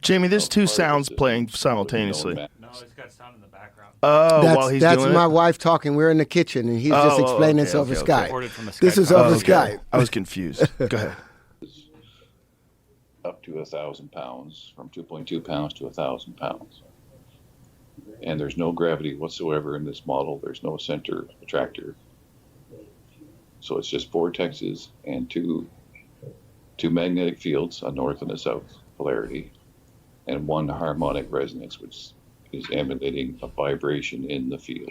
Jamie, there's two sounds system, playing so there's simultaneously. no No, it's got sound in the background. Oh, That's, while he's that's doing my it? wife talking. We're in the kitchen, and he's just explaining this over Skype. Recorded from a This Skype is over conference. Skype. I was confused. Go ahead. up to 1,000 pounds, from 2.2 pounds to 1,000 pounds. And there's no gravity whatsoever in this model. There's no center attractor. So it's just vortexes and two magnetic fields, a north and a south polarity, and one harmonic resonance, which is emanating a vibration in the field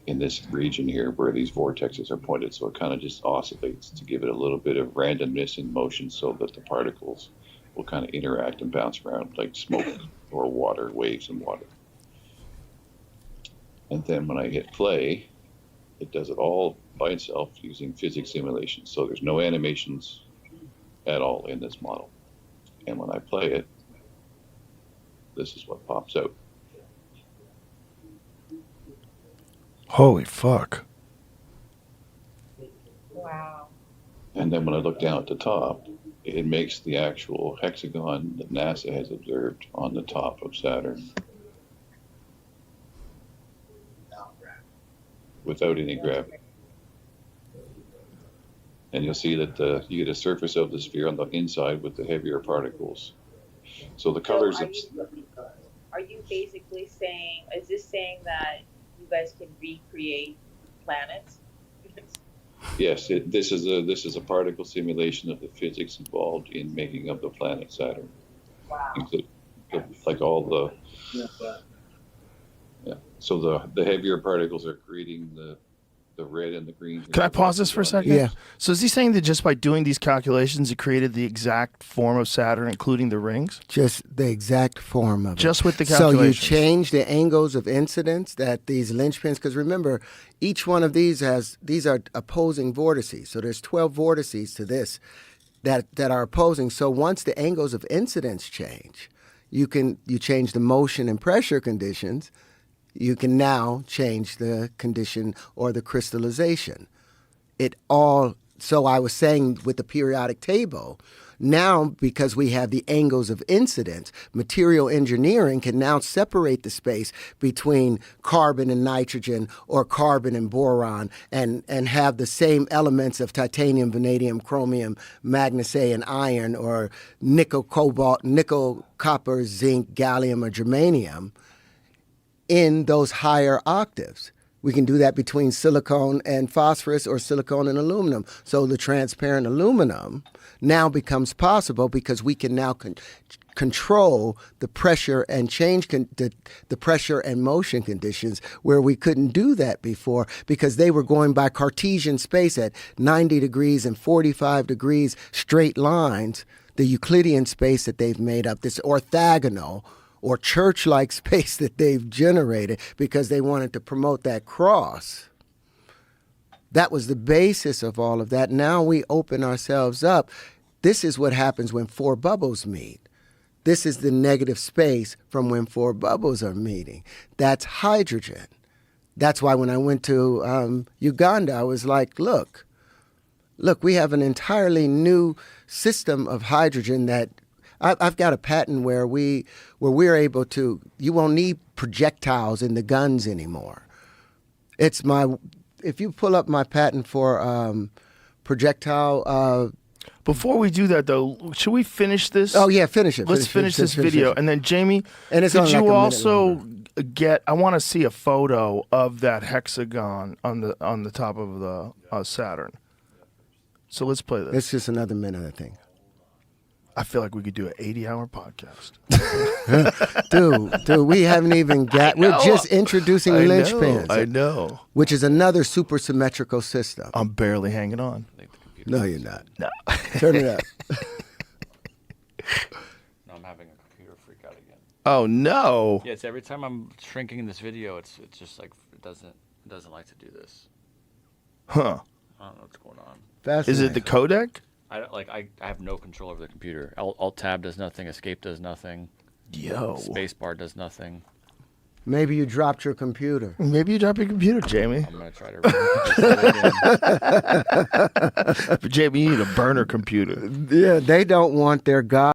in this region here where these vortexes are pointed. So it kind of just oscillates to give it a little bit of randomness in motion so that the particles will kind of interact and bounce around like smoke or water, waves and water. And then when I hit play, it does it all by itself using physics simulations. So there's no animations at all in this model. And when I play it, this is what pops out. Holy fuck. Wow. And then when I look down at the top, it makes the actual hexagon that NASA has observed on the top of Saturn without any gravity. And you'll see that you get a surface of the sphere on the inside with the heavier particles. So the colors So of... are you basically saying, is this saying that you guys can recreate planets? Yes, this is a particle simulation of the physics involved in making of the planet Saturn. Wow. Like all the... Yeah. So the heavier particles are creating the red and the green. Can I pause this for a second? Yeah. So is he saying that just by doing these calculations, he created the exact form of Saturn, including the rings? Just the exact form of it. Just with the So you calculations. change the angles of incidence that these linchpins, because remember, each one of these are opposing vortices. So there's 12 vortices to this that are opposing. So once the angles of incidence change, you change the motion and pressure conditions. You can now change the condition or the crystallization. So I was saying with the periodic table, now because we have the angles of incidence, material engineering can now separate the space between carbon and nitrogen or carbon and boron and have the same elements of titanium, vanadium, chromium, magnesium, and iron, or nickel, cobalt, nickel, copper, zinc, gallium, or germanium in those higher octaves. We can do that between silicon and phosphorus or silicon and aluminum. So the transparent aluminum now becomes possible because we can now control the pressure and change the pressure and motion conditions where we couldn't do that before because they were going by Cartesian space at 90 degrees and 45 degrees straight lines, the Euclidean space that they've made up, this orthogonal or church-like space that they've generated because they wanted to promote that cross. That was the basis of all of that. Now we open ourselves up. This is what happens when four bubbles meet. This is the negative space from when four bubbles are meeting. That's hydrogen. That's why when I went to Uganda, I was like, look, we have an entirely new system of hydrogen that I've got a patent where we're able to, you won't need projectiles in the guns anymore. If you pull up my patent for projectile. Before we do that, though, should we finish this? Oh, yeah, finish it. Let's finish this video. And then, Jamie, and it's could only you like a minute also longer. I want to see a photo of that hexagon on the top of the Saturn. So let's play this. It's just another minute, I think. I feel like we could do an 80-hour podcast. Dude, we haven't even got, we're just introducing linchpins. I know. Which is another supersymmetrical system. I'm barely hanging on. No, you're not. No. Turn it up. No, I'm having a computer freak out again. Oh, no. Yeah, it's every time I'm shrinking in this video, it's just like it doesn't like to do this. Huh. I don't know what's going on. Is it the codec? I have no control over the computer. Alt tab does nothing. Escape does nothing. Yo. Spacebar does nothing. Maybe you dropped your computer. Maybe you dropped your computer, Jamie. I'm gonna try to. But Jamie, you need a burner computer. Yeah, they don't want their God